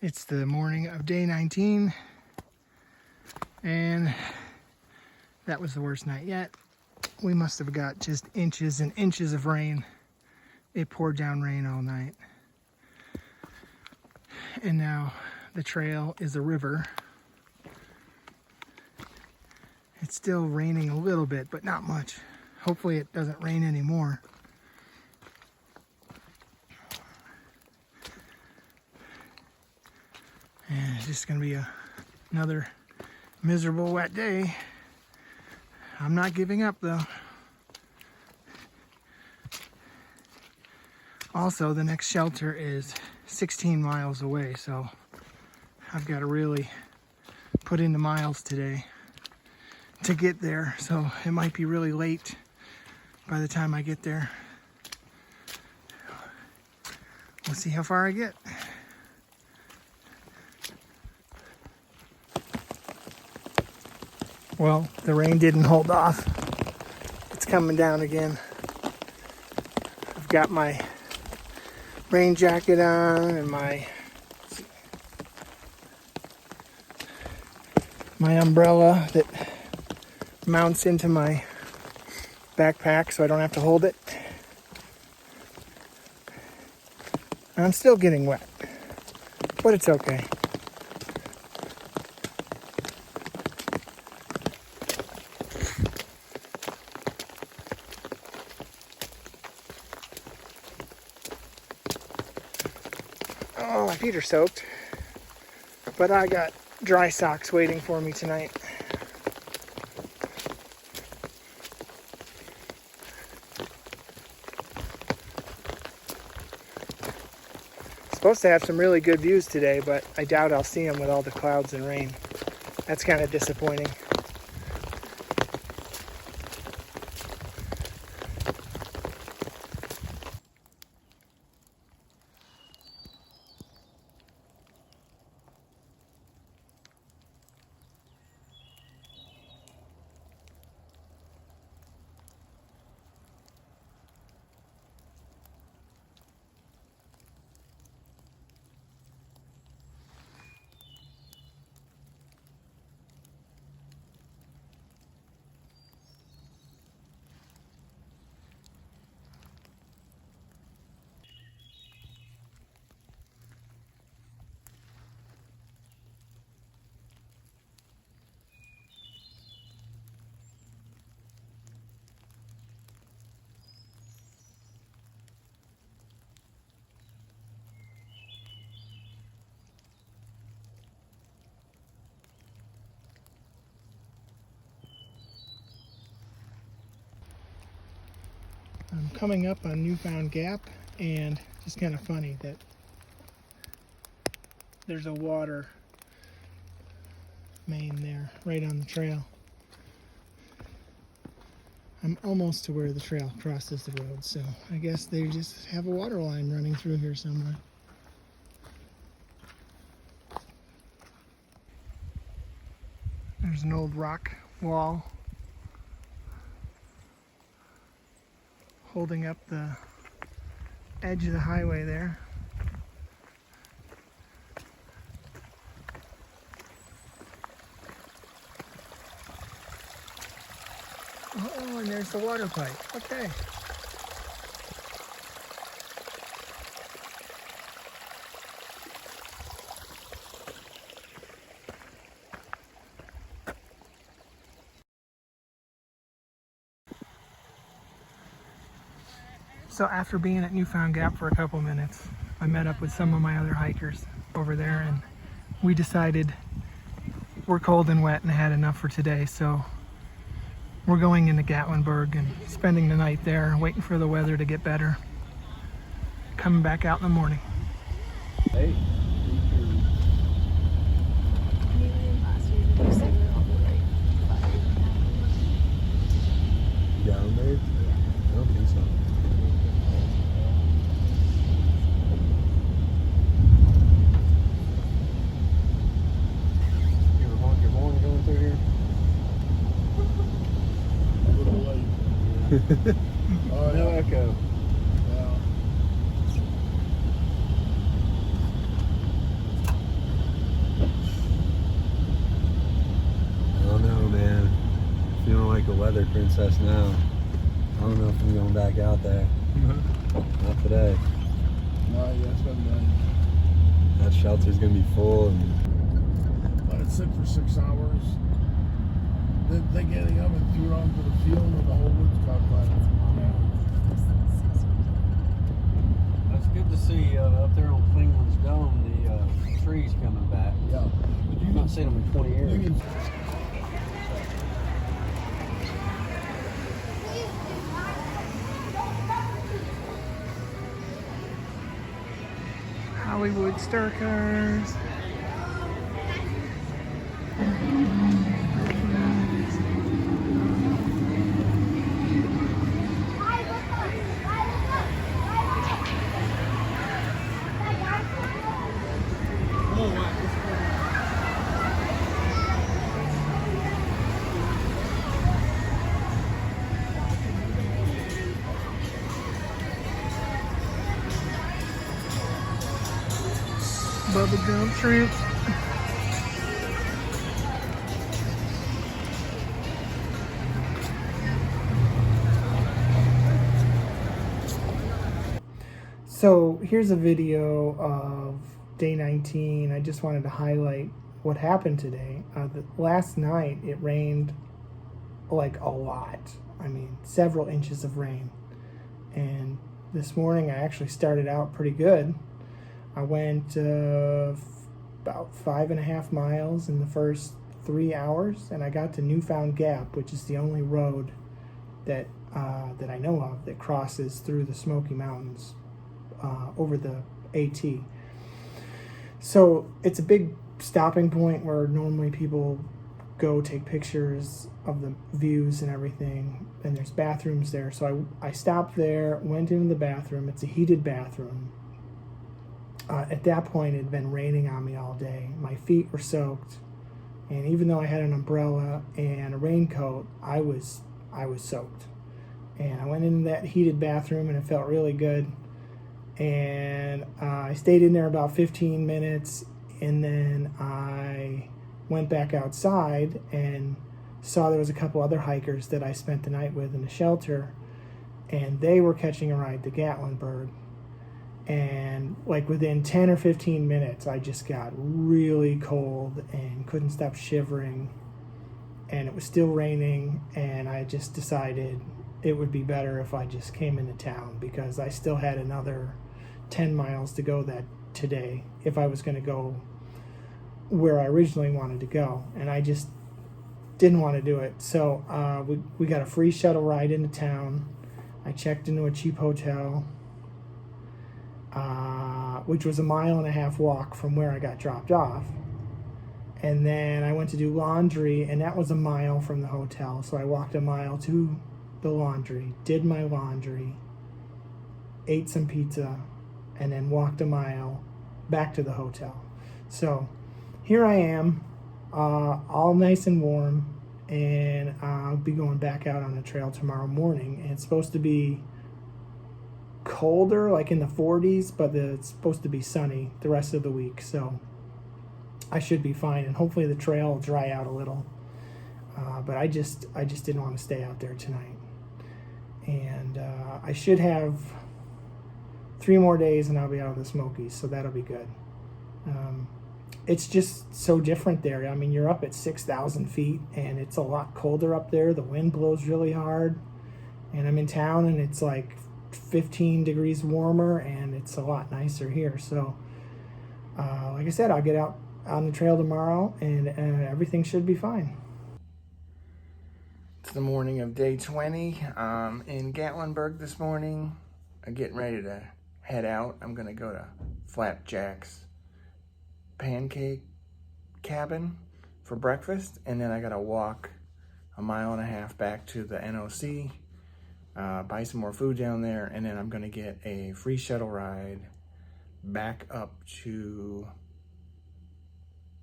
It's the morning of day 19, and that was the worst night yet. We must have got just inches and inches of rain. It poured down rain all night. And now the trail is a river. It's still raining a little bit, but not much. Hopefully it doesn't rain anymore. And it's just gonna be another miserable wet day. I'm not giving up though. Also, the next shelter is 16 miles away, so I've got to really put in the miles today to get there. So it might be really late by the time I get there. We'll see how far I get. Well, the rain didn't hold off. It's coming down again. I've got my rain jacket on and my umbrella that mounts into my backpack so I don't have to hold it. I'm still getting wet, but it's okay. Oh, my feet are soaked, but I got dry socks waiting for me tonight. Supposed to have some really good views today, but I doubt I'll see them with all the clouds and rain. That's kind of disappointing. I'm coming up on Newfound Gap, and it's kind of funny that there's a water main there right on the trail. I'm almost to where the trail crosses the road, so I guess they just have a water line running through here somewhere. There's an old rock wall holding up the edge of the highway there. Oh, and there's the water pipe. Okay. So after being at Newfound Gap for a couple minutes, I met up with some of my other hikers over there, and we decided we're cold and wet and had enough for today, so we're going into Gatlinburg and spending the night there, waiting for the weather to get better. Coming back out in the morning. Hey. Down there? I don't think so. You ever honk your horn going through here? No echo. Strawberry Princess now. I don't know if I'm going back out there. Not today. No, yeah, it's been done. That shelter's gonna be full, and Let it sit for 6 hours. Then they getting up and threw it onto the field and the whole woods caught fire. That's good to see up there on Klingman's Dome, the trees coming back. Yeah. But You've not seen them in 20 years. you can Hollywood star cars. Bubblegum shrimp. So here's a video of day 19. I just wanted to highlight what happened today. Last night it rained like a lot. I mean, several inches of rain. And this morning I actually started out pretty good. I went about 5.5 miles in the first 3 hours, and I got to Newfound Gap, which is the only road that I know of that crosses through the Smoky Mountains over the AT. So it's a big stopping point where normally people go take pictures of the views and everything, and there's bathrooms there. So I stopped there, went into the bathroom. It's a heated bathroom. At that point, it had been raining on me all day. My feet were soaked, and even though I had an umbrella and a raincoat, I was soaked. And I went into that heated bathroom, and it felt really good. And I stayed in there about 15 minutes, and then I went back outside and saw there was a couple other hikers that I spent the night with in the shelter, and they were catching a ride to Gatlinburg. And like within 10 or 15 minutes, I just got really cold and couldn't stop shivering. And it was still raining, and I just decided it would be better if I just came into town, because I still had another 10 miles to go today if I was going to go where I originally wanted to go. And I just didn't want to do it. So we got a free shuttle ride into town. I checked into a cheap hotel, which was a 1.5 mile walk from where I got dropped off. And then I went to do laundry, and that was 1 mile from the hotel. So I walked 1 mile to the laundry, did my laundry, ate some pizza, and then walked 1 mile back to the hotel. So here I am, all nice and warm, and I'll be going back out on the trail tomorrow morning. And it's supposed to be colder, like in the 40s, but it's supposed to be sunny the rest of the week, so I should be fine, and hopefully the trail will dry out a little. But I just didn't want to stay out there tonight, and I should have 3 more days and I'll be out of the Smokies, so that'll be good. It's just so different there. I mean, you're up at 6,000 feet, and it's a lot colder up there. The wind blows really hard, and I'm in town, and it's like 15 degrees warmer, and it's a lot nicer here. So like I said, I'll get out on the trail tomorrow, and everything should be fine. It's the morning of day 20 in Gatlinburg this morning. I'm getting ready to head out. I'm gonna go to Flapjack's pancake cabin for breakfast, and then I gotta walk 1.5 miles back to the NOC, buy some more food down there, and then I'm gonna get a free shuttle ride back up to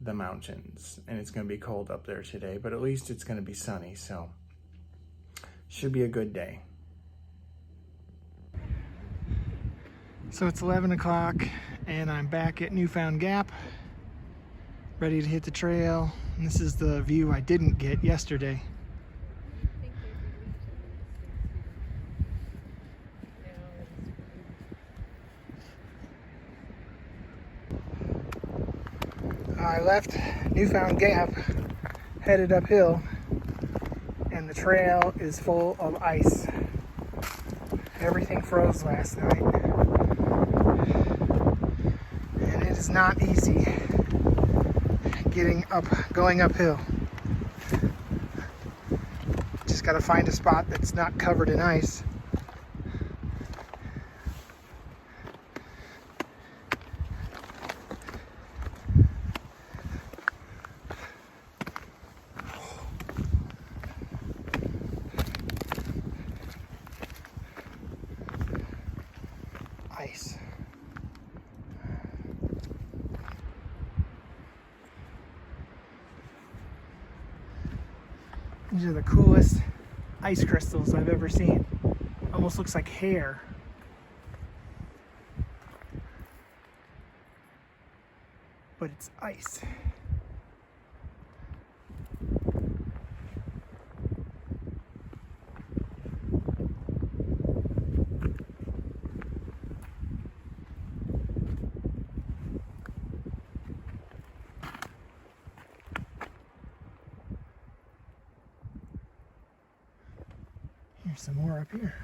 the mountains. And it's gonna be cold up there today, but at least it's gonna be sunny, so should be a good day. So it's 11 o'clock, and I'm back at Newfound Gap, ready to hit the trail. And this is the view I didn't get yesterday. I left Newfound Gap, headed uphill, and the trail is full of ice. Everything froze last night, and it is not easy going uphill. Just got to find a spot that's not covered in ice. Ice. These are the coolest ice crystals I've ever seen. Almost looks like hair. But it's ice. Here's some more up here.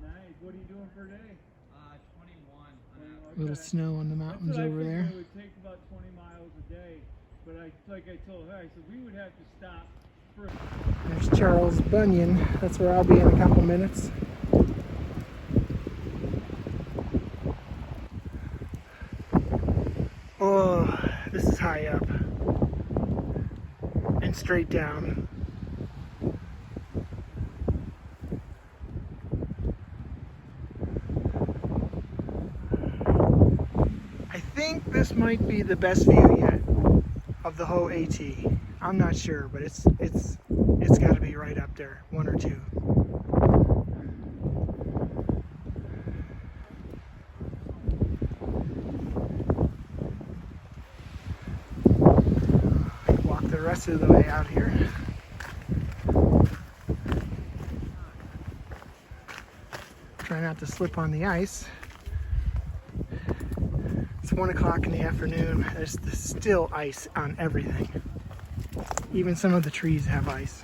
Nice. What are you doing per day? 21. Little snow on the mountains over there. It would take about 20 miles a day, but like I told her, I said we would have to stop for. There's Charles Bunyan. That's where I'll be in a couple minutes. Oh, this is high up and straight down. I think this might be the best view yet of the whole AT. I'm not sure, but it's got to be right up there, one or two. Walk the rest of the way out here. Try not to slip on the ice. It's 1 o'clock in the afternoon. There's still ice on everything. Even some of the trees have ice.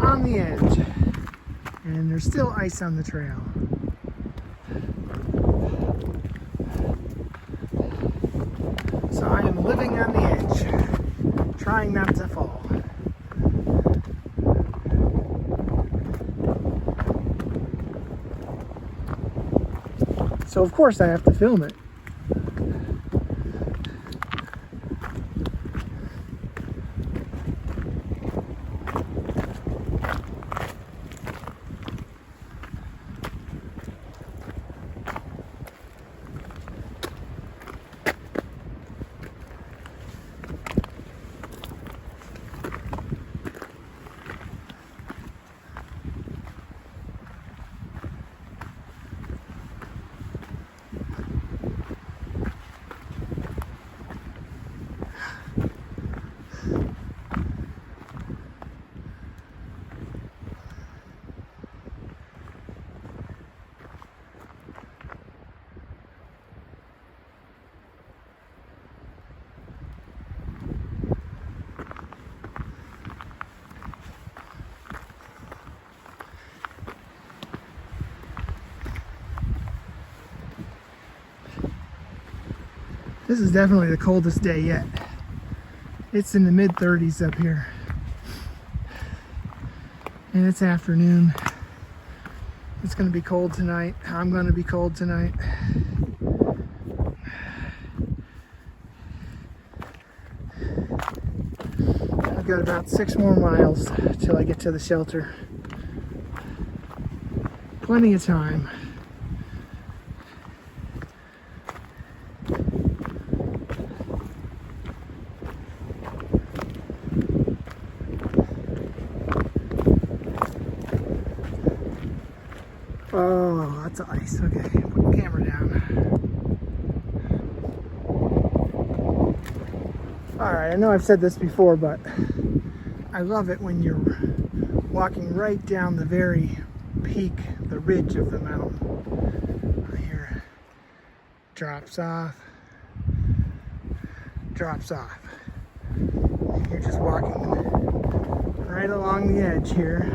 On the edge, and there's still ice on the trail. So I am living on the edge, trying not to fall. So of course I have to film it. This is definitely the coldest day yet. It's in the mid 30s up here. And it's afternoon. It's gonna be cold tonight. I'm gonna be cold tonight. I've got about 6 more miles till I get to the shelter. Plenty of time. Oh, lots of ice. Okay, put the camera down. Alright, I know I've said this before, but I love it when you're walking right down the very peak, the ridge of the mountain. Here, drops off, drops off. And you're just walking right along the edge here.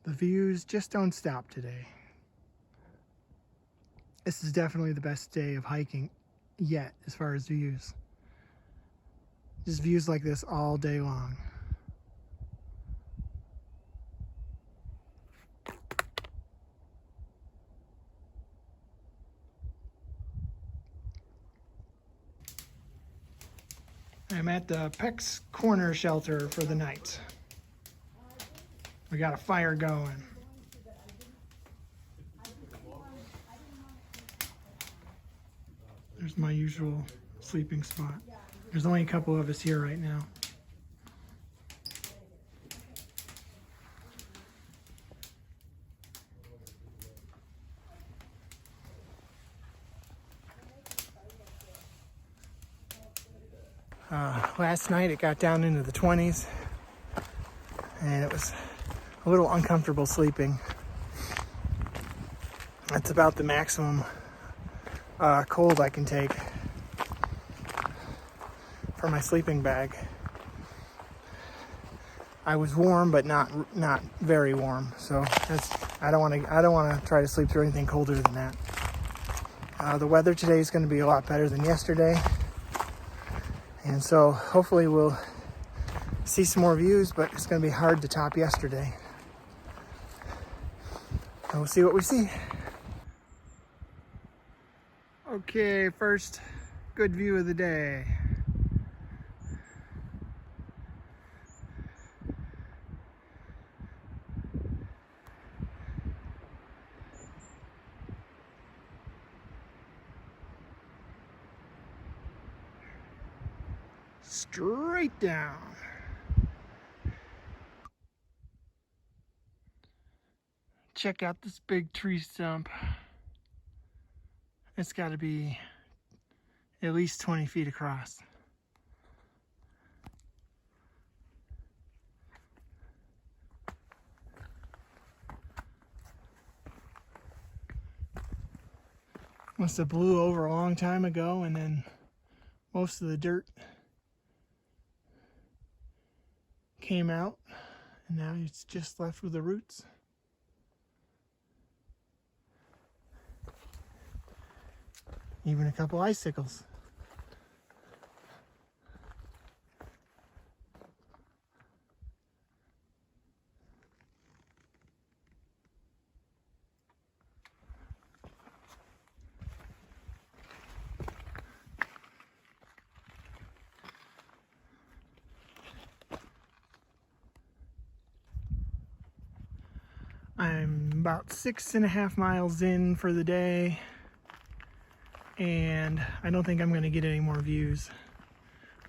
The views just don't stop today. This is definitely the best day of hiking yet as far as views. Just views like this all day long. I'm at the Peck's Corner shelter for the night. We got a fire going. There's my usual sleeping spot. There's only a couple of us here right now. Last night it got down into the 20s and it was a little uncomfortable sleeping. That's about the maximum cold I can take for my sleeping bag. I was warm, but not very warm. So I don't want to try to sleep through anything colder than that. The weather today is going to be a lot better than yesterday, and so hopefully we'll see some more views. But it's going to be hard to top yesterday. And we'll see what we see. Okay, first good view of the day. Straight down. Check out this big tree stump. It's got to be at least 20 feet across. Must have blew over a long time ago, and then most of the dirt came out, and now it's just left with the roots. Even a couple icicles. about 6.5 miles in for the day, and I don't think I'm going to get any more views,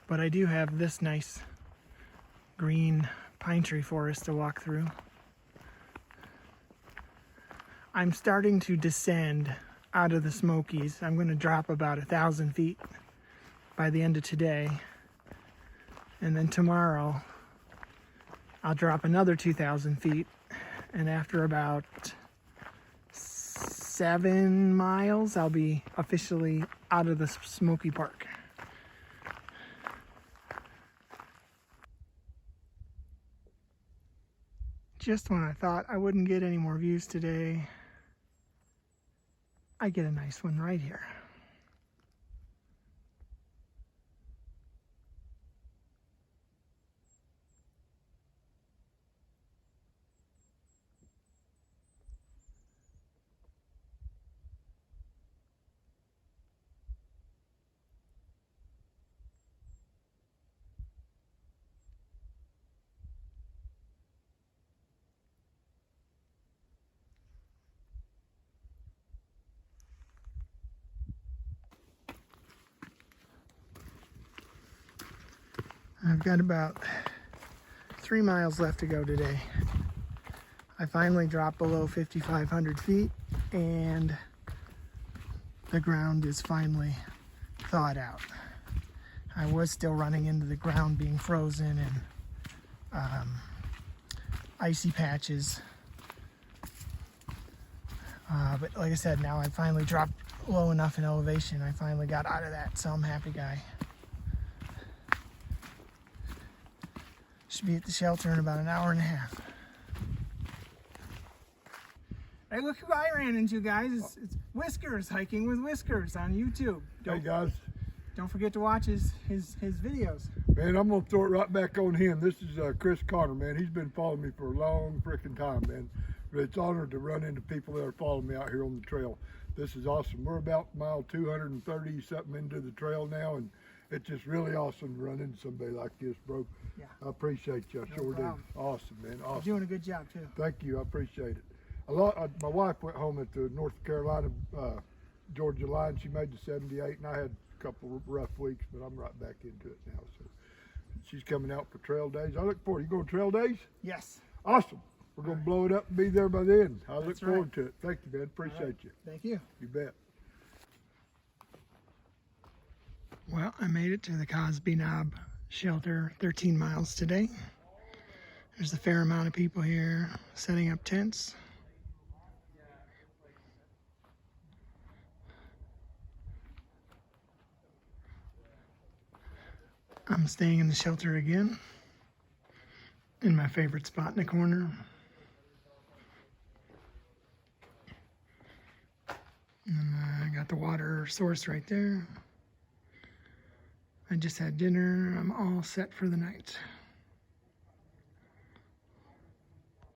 but I do have this nice green pine tree forest to walk through. I'm starting to descend out of the Smokies. I'm going to drop about 1,000 feet by the end of today, and then tomorrow I'll drop another 2,000 feet, and after about 7 miles I'll be officially out of the Smoky Park. Just when I thought I wouldn't get any more views today, I get a nice one right here. I've got about 3 miles left to go today. I finally dropped below 5,500 feet, and the ground is finally thawed out. I was still running into the ground being frozen and icy patches. But like I said, now I finally dropped low enough in elevation. I finally got out of that, so I'm a happy guy. Should be at the shelter in about an hour and a half. Hey, look who I ran into, guys. It's Whiskers, Hiking with Whiskers on YouTube. Hey guys, Don't forget to watch his videos. man, I'm gonna throw it right back on him. This is Chris Connor, man. He's been following me for a long freaking time, man. But it's honored to run into people that are following me out here on the trail. This is awesome. We're about mile 230 something into the trail now, and it's just really awesome to run into somebody like this, bro. Yeah. I appreciate you. I No sure problem. do. Awesome, man. You're Awesome. doing a good job too. Thank you. I appreciate it. My wife went home at the North Carolina, Georgia line. She made the 78, and I had a couple of rough weeks, but I'm right back into it now. So she's coming out for trail days. I look forward. You going trail days? Yes. Awesome. We're going to blow it up and be there by then. I look That's forward right. to it. Thank you, man. Appreciate you. Thank you. You bet. Well, I made it to the Cosby Knob shelter, 13 miles today. There's a fair amount of people here setting up tents. I'm staying in the shelter again, in my favorite spot in the corner. And I got the water source right there. I just had dinner. I'm all set for the night.